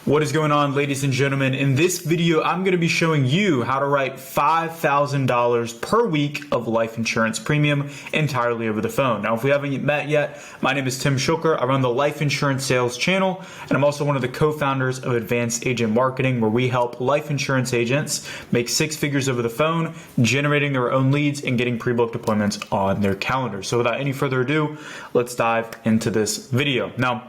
What is going on, ladies and gentlemen? In this video, I'm going to be showing you how to write $5,000 per week of life insurance premium entirely over the phone. Now, if we haven't met yet, my name is Tim Schulker. I run the Life Insurance Sales channel, and I'm also one of the co-founders of Advanced Agent Marketing, where we help life insurance agents make six figures over the phone, generating their own leads and getting pre-booked appointments on their calendar. So without any further ado, let's dive into this video. Now,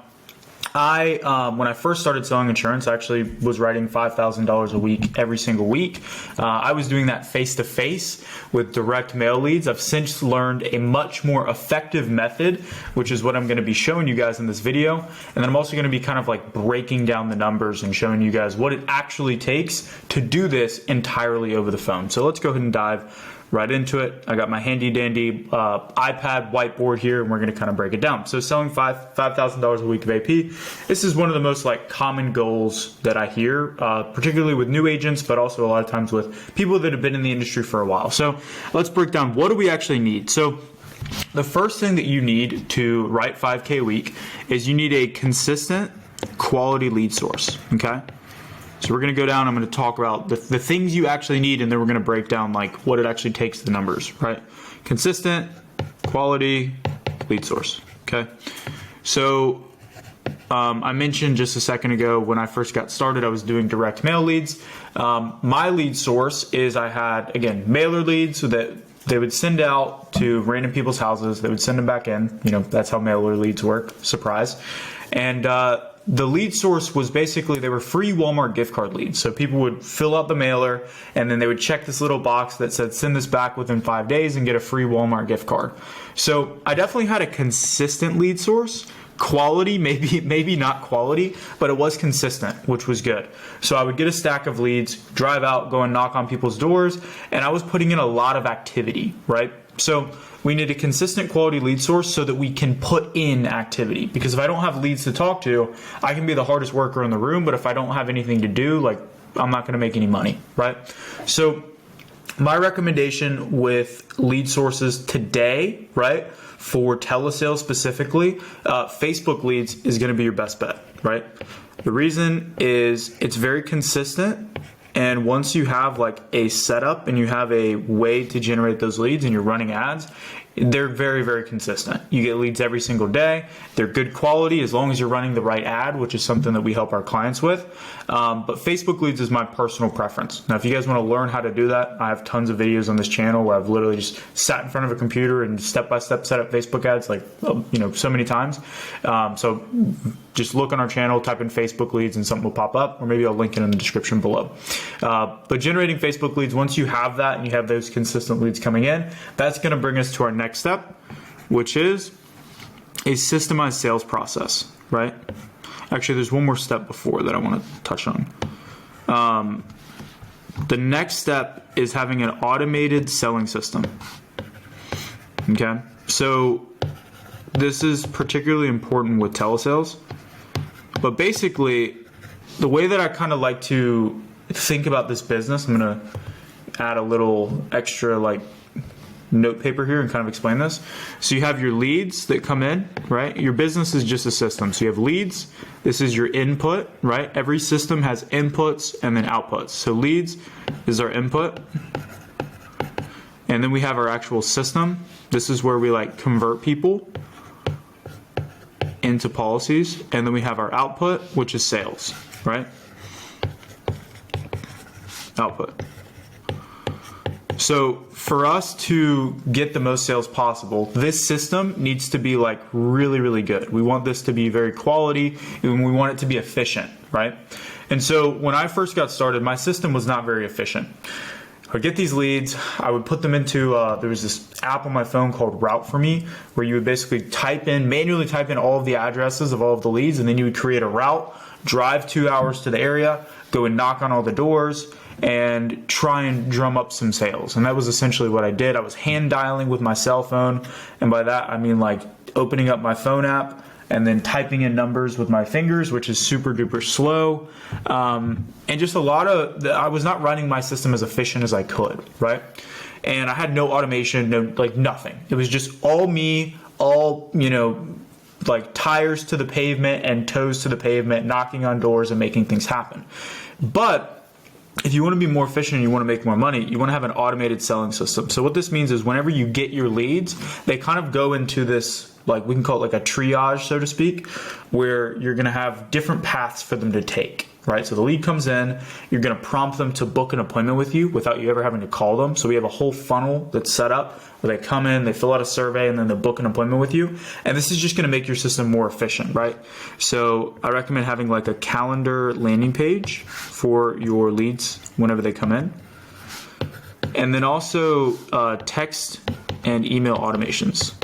when I first started selling insurance, I actually was writing $5,000 a week every single week. I was doing that face-to-face with direct mail leads. I've since learned a much more effective method, which is what I'm going to be showing you guys in this video. And then I'm also going to be kind of like breaking down the numbers and showing you guys what it actually takes to do this entirely over the phone. So let's go ahead and dive right into it. I got my handy dandy iPad whiteboard here, and we're going to kind of break it down. So selling $5,000 a week of AP, this is one of the most common goals that I hear, particularly with new agents, but also a lot of times with people that have been in the industry for a while. So let's break down, what do we actually need? So the first thing that you need to write 5K a week is you need a consistent quality lead source, okay? So we're going to go down, I'm going to talk about the things you actually need, and then we're going to break down what it actually takes, the numbers, right? Consistent, quality, lead source, okay? So I mentioned just a second ago, when I first got started, I was doing direct mail leads. My lead source is I had, again, mailer leads, so that they would send out to random people's houses. They would send them back in. You know, that's how mailer leads work, surprise. And the lead source was basically, they were free Walmart gift card leads. So people would fill out the mailer, and then they would check this little box that said, send this back within 5 days and get a free Walmart gift card. So I definitely had a consistent lead source. Quality, maybe not quality, but it was consistent, which was good. So I would get a stack of leads, drive out, go and knock on people's doors, and I was putting in a lot of activity, right? So we need a consistent quality lead source so that we can put in activity. Because if I don't have leads to talk to, I can be the hardest worker in the room, but if I don't have anything to do, I'm not going to make any money, right? So my recommendation with lead sources today, right, for telesales specifically, Facebook leads is going to be your best bet, right? The reason is it's very consistent. And once you have a setup and you have a way to generate those leads and you're running ads, they're very, very consistent. You get leads every single day. They're good quality as long as you're running the right ad, which is something that we help our clients with. But Facebook leads is my personal preference. Now, if you guys want to learn how to do that, I have tons of videos on this channel where I've literally just sat in front of a computer and step-by-step set up Facebook ads so many times. So just look on our channel, type in Facebook leads, and something will pop up, or maybe I'll link it in the description below. But generating Facebook leads, once you have that and you have those consistent leads coming in, that's going to bring us to our next step, which is a systemized sales process, right? Actually, there's one more step before that I want to touch on. The next step is having an automated selling system. Okay, so this is particularly important with telesales, but basically the way that I kind of like to think about this business, I'm going to add a little extra note paper here and kind of explain this. So you have your leads that come in, right? Your business is just a system. So you have leads. This is your input, right? Every system has inputs and then outputs. So leads is our input. And then we have our actual system. This is where we convert people into policies. And then we have our output, which is sales, right? Output. So for us to get the most sales possible, this system needs to be really, really good. We want this to be very quality, and we want it to be efficient, right? And so when I first got started, my system was not very efficient. I would get these leads, I would put them into, there was this app on my phone called Route For Me, where you would basically manually type in all of the addresses of all of the leads, and then you would create a route, drive 2 hours to the area, go and knock on all the doors, and try and drum up some sales. And that was essentially what I did. I was hand dialing with my cell phone, and by that I mean opening up my phone app and then typing in numbers with my fingers, which is super duper slow. And just I was not running my system as efficient as I could, right? And I had no automation, nothing. It was just all me, all, like tires to the pavement and toes to the pavement, knocking on doors and making things happen. But if you want to be more efficient and you want to make more money, you want to have an automated selling system. So what this means is whenever you get your leads, they kind of go into this, like we can call it like a triage, so to speak, where you're going to have different paths for them to take, right? So the lead comes in, you're going to prompt them to book an appointment with you without you ever having to call them. So we have a whole funnel that's set up where they come in, they fill out a survey, and then they book an appointment with you. And this is just going to make your system more efficient, right? So I recommend having like a calendar landing page for your leads whenever they come in. And then also text and email automations,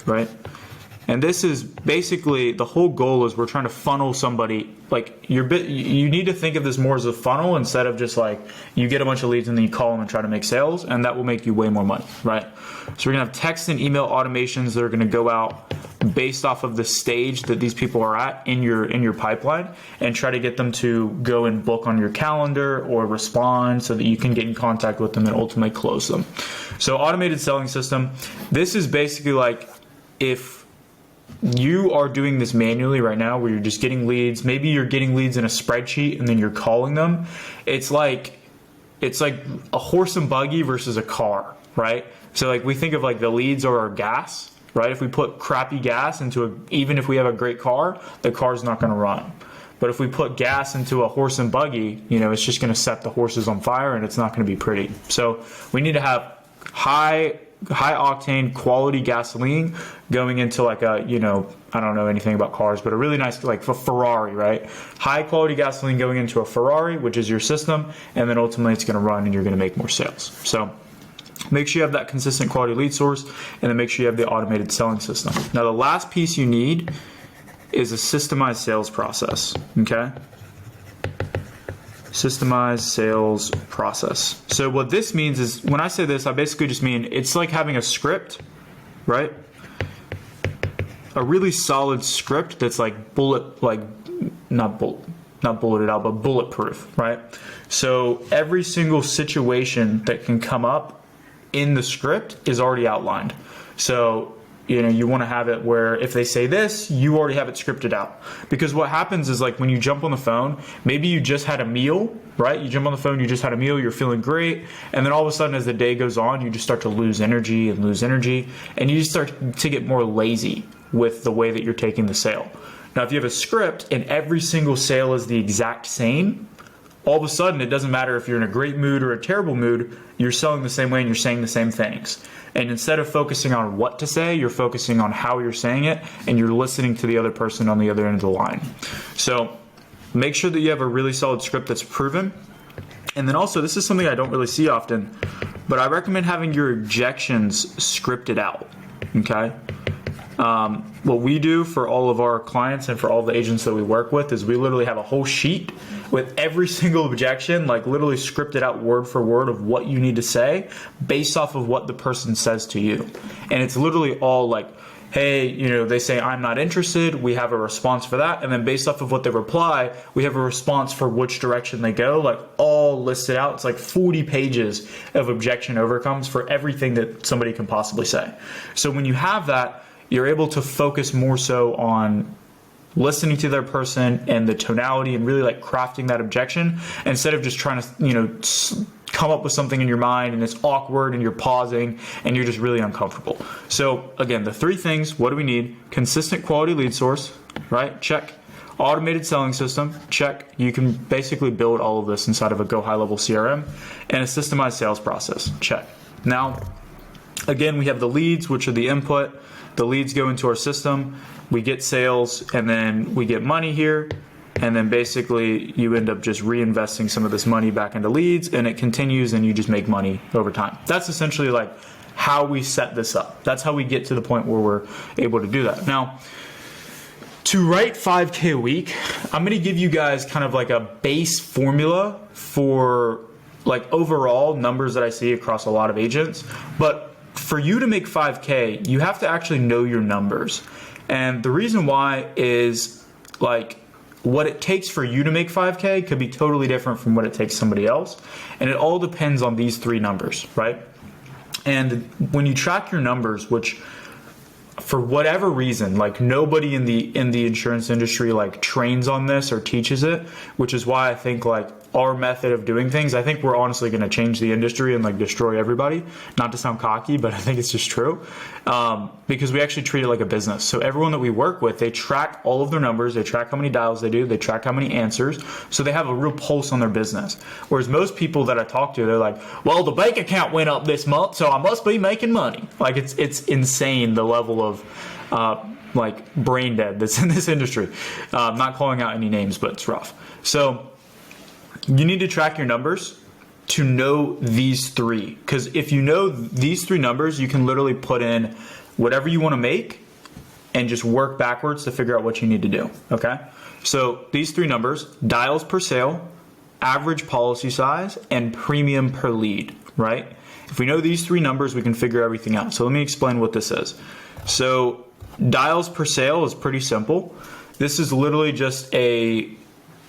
right? And this is basically, the whole goal is we're trying to funnel somebody, like you need to think of this more as a funnel instead of just like you get a bunch of leads and then you call them and try to make sales, and that will make you way more money, right? So we're gonna have text and email automations that are gonna go out based off of the stage that these people are at in your pipeline, and try to get them to go and book on your calendar or respond so that you can get in contact with them and ultimately close them. So automated selling system, this is basically like if you are doing this manually right now where you're just getting leads, maybe you're getting leads in a spreadsheet and then you're calling them. It's like a horse and buggy versus a car, right? So like we think of like the leads are our gas, right? If we put crappy gas into even if we have a great car, the car's not going to run. But if we put gas into a horse and buggy, it's just going to set the horses on fire and it's not going to be pretty. So we need to have high octane quality gasoline going into like a, I don't know anything about cars, but a really nice, like a Ferrari, right? High quality gasoline going into a Ferrari, which is your system. And then ultimately it's going to run and you're going to make more sales. So make sure you have that consistent quality lead source, and then make sure you have the automated selling system. Now the last piece you need is a systemized sales process, okay? Systemized sales process. So what this means is, when I say this, I basically just mean it's like having a script, right? A really solid script that's like not bulleted out, but bulletproof, right? So every single situation that can come up in the script is already outlined. So you want to have it where if they say this, you already have it scripted out. Because what happens is, like when you jump on the phone, maybe you just had a meal, right? You jump on the phone, you just had a meal, you're feeling great. And then all of a sudden as the day goes on, you just start to lose energy. And you just start to get more lazy with the way that you're taking the sale. Now, if you have a script and every single sale is the exact same, all of a sudden it doesn't matter if you're in a great mood or a terrible mood, you're selling the same way and you're saying the same things. And instead of focusing on what to say, you're focusing on how you're saying it, and you're listening to the other person on the other end of the line. So make sure that you have a really solid script that's proven. And then also, this is something I don't really see often, but I recommend having your objections scripted out, okay? What we do for all of our clients and for all the agents that we work with is we literally have a whole sheet with every single objection, like literally scripted out word for word of what you need to say based off of what the person says to you. And it's literally all like, hey, they say, I'm not interested. We have a response for that. And then based off of what they reply, we have a response for which direction they go, like all listed out. It's like 40 pages of objection overcomes for everything that somebody can possibly say. So when you have that, you're able to focus more so on listening to their person and the tonality and really like crafting that objection instead of just trying to, come up with something in your mind and it's awkward and you're pausing and you're just really uncomfortable. So again, the three things, what do we need? Consistent quality lead source, right? Check. Automated selling system, check. You can basically build all of this inside of a Go High Level CRM, and a systemized sales process, check. Now, again, we have the leads, which are the input. The leads go into our system, we get sales, and then we get money here, and then basically you end up just reinvesting some of this money back into leads, and it continues and you just make money over time. That's essentially like how we set this up. That's how we get to the point where we're able to do that. Now, to write 5K a week, I'm going to give you guys kind of like a base formula for like overall numbers that I see across a lot of agents, but for you to make 5K, you have to actually know your numbers. And the reason why is like what it takes for you to make 5K could be totally different from what it takes somebody else. And it all depends on these three numbers, right? And when you track your numbers, which for whatever reason, like nobody in the insurance industry like trains on this or teaches it, which is why I think like our method of doing things, I think we're honestly going to change the industry and like destroy everybody. Not to sound cocky, but I think it's just true, because we actually treat it like a business. So everyone that we work with, they track all of their numbers, they track how many dials they do, they track how many answers, so they have a real pulse on their business. Whereas most people that I talk to, they're like, well, the bank account went up this month, so I must be making money. Like it's insane the level of like brain dead that's in this industry. I'm not calling out any names, but it's rough. So you need to track your numbers to know these three, because if you know these three numbers, you can literally put in whatever you want to make and just work backwards to figure out what you need to do. Okay, so these three numbers: dials per sale, average policy size, and premium per lead. Right? If we know these three numbers, we can figure everything out. So let me explain what this is. So dials per sale is pretty simple. This is literally just a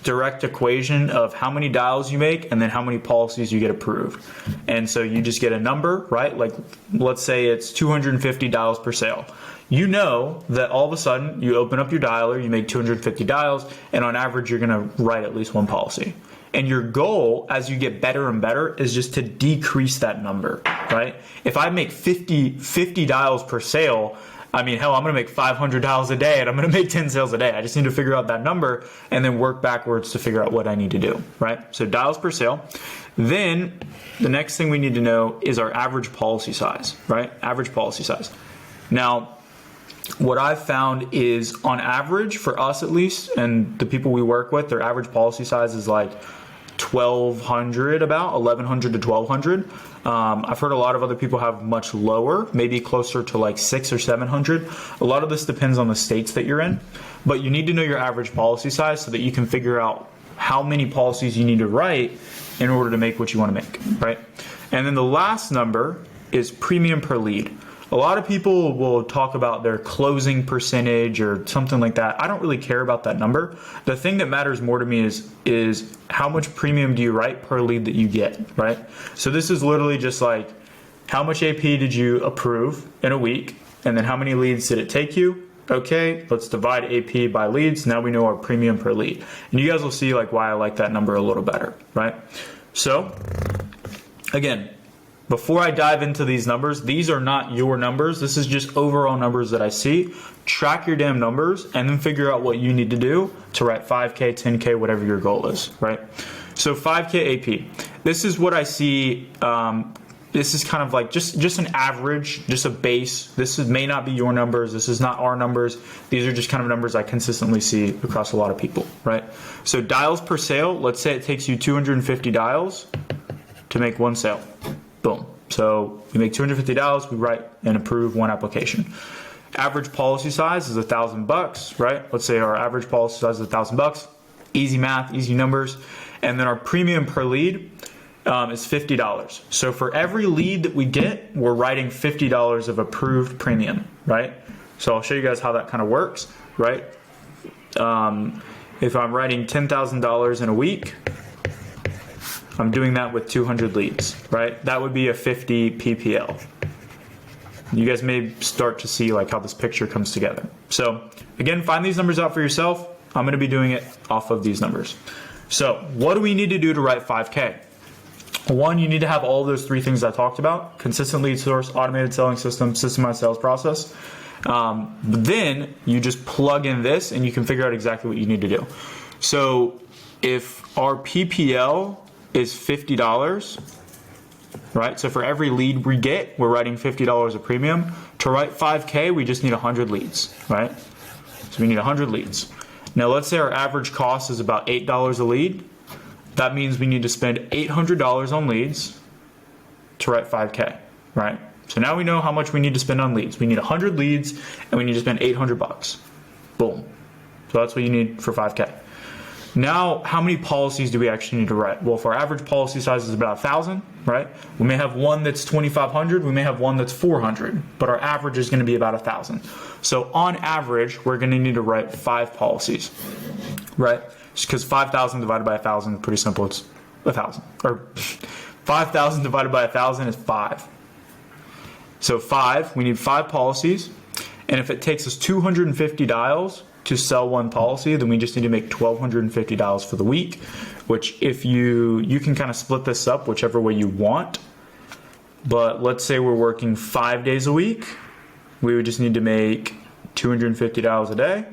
direct equation of how many dials you make and then how many policies you get approved. And so you just get a number, right? Like let's say it's 250 dials per sale. You know that all of a sudden you open up your dialer, you make 250 dials, and on average you're going to write at least one policy. And your goal as you get better and better is just to decrease that number, right? If I make 50 dials per sale, I mean, hell, I'm going to make 500 dials a day and I'm going to make 10 sales a day. I just need to figure out that number and then work backwards to figure out what I need to do, right? So dials per sale. Then the next thing we need to know is our average policy size, right? Average policy size. Now, what I've found is on average, for us at least, and the people we work with, their average policy size is like 1,200, about 1,100 to 1,200. I've heard a lot of other people have much lower, maybe closer to like 600 or 700. A lot of this depends on the states that you're in, but you need to know your average policy size so that you can figure out how many policies you need to write in order to make what you want to make, right? And then the last number is premium per lead. A lot of people will talk about their closing percentage or something like that. I don't really care about that number. The thing that matters more to me is how much premium do you write per lead that you get, right? So this is literally just like how much AP did you approve in a week, and then how many leads did it take you? Okay, let's divide AP by leads. Now we know our premium per lead. And you guys will see like why I like that number a little better, right? So again, before I dive into these numbers, these are not your numbers. This is just overall numbers that I see. Track your damn numbers and then figure out what you need to do to write 5K, 10K, whatever your goal is, right? So 5K AP. This is what I see. This is kind of like just an average, just a base. This may not be your numbers. This is not our numbers. These are just kind of numbers I consistently see across a lot of people, right? So dials per sale, let's say it takes you 250 dials to make one sale. Boom. So we make 250 dials, we write and approve one application. Average policy size is $1,000, right? Let's say our average policy size is $1,000. Easy math, easy numbers. And then our premium per lead is $50. So for every lead that we get, we're writing $50 of approved premium, right? So I'll show you guys how that kind of works, right? If I'm writing $10,000 in a week, I'm doing that with 200 leads, right? That would be a 50 PPL. You guys may start to see like how this picture comes together. So again, find these numbers out for yourself. I'm going to be doing it off of these numbers. So what do we need to do to write 5K? One, you need to have all of those three things I talked about: consistent lead source, automated selling system, systemized sales process. Then you just plug in this and you can figure out exactly what you need to do. So if our PPL is $50, right? So for every lead we get, we're writing $50 of premium. To write 5K, we just need 100 leads, right? So we need 100 leads. Now let's say our average cost is about $8 a lead. That means we need to spend $800 on leads to write 5K, right? So now we know how much we need to spend on leads. We need 100 leads and we need to spend $800. Boom. So that's what you need for 5K. Now, how many policies do we actually need to write? Well, if our average policy size is about 1,000, right? We may have one that's 2,500, we may have one that's 400, but our average is going to be about 1,000. So on average, we're going to need to write 5 policies, right? Just because 5,000 divided by 1,000 is pretty simple. It's 1,000. Or 5,000 divided by 1,000 is 5. So 5, we need 5 policies. And if it takes us 250 dials to sell one policy, then we just need to make $1,250 for the week, which if you can kind of split this up whichever way you want. But let's say we're working 5 days a week, we would just need to make $250 a day.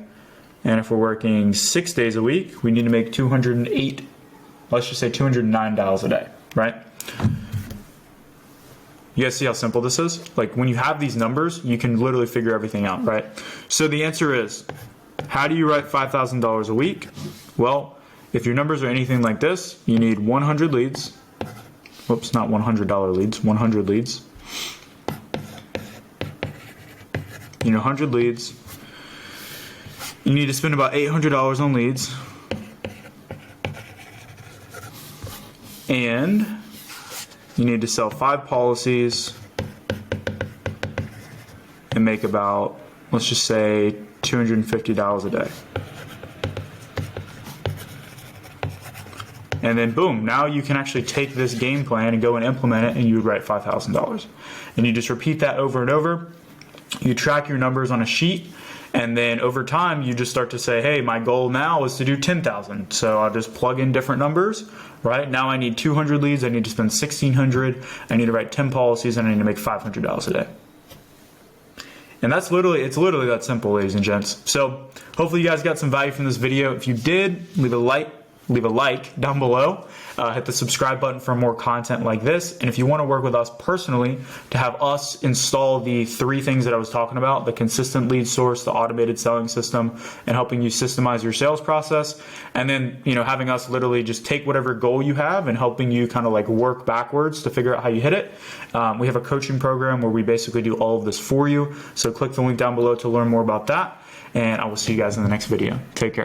And if we're working 6 days a week, we need to make let's just say $209 a day, right? You guys see how simple this is? Like when you have these numbers, you can literally figure everything out, right? So the answer is, how do you write $5,000 a week? Well, if your numbers are anything like this, you need 100 leads. Whoops, not $100 leads, 100 leads. You need 100 leads. You need to spend about $800 on leads. And you need to sell 5 policies and make about, let's just say, $250 a day. And then boom, now you can actually take this game plan and go and implement it, and you would write $5,000. And you just repeat that over and over. You track your numbers on a sheet, and then over time you just start to say, hey, my goal now is to do 10,000. So I'll just plug in different numbers, right? Now I need 200 leads, I need to spend 1,600, I need to write 10 policies, and I need to make $500 a day. And it's literally that simple, ladies and gents. So hopefully you guys got some value from this video. If you did, leave a like down below. Hit the subscribe button for more content like this. And if you want to work with us personally to have us install the 3 things that I was talking about, the consistent lead source, the automated selling system, and helping you systemize your sales process, and then having us literally just take whatever goal you have and helping you kind of like work backwards to figure out how you hit it. We have a coaching program where we basically do all of this for you. So click the link down below to learn more about that. And I will see you guys in the next video. Take care.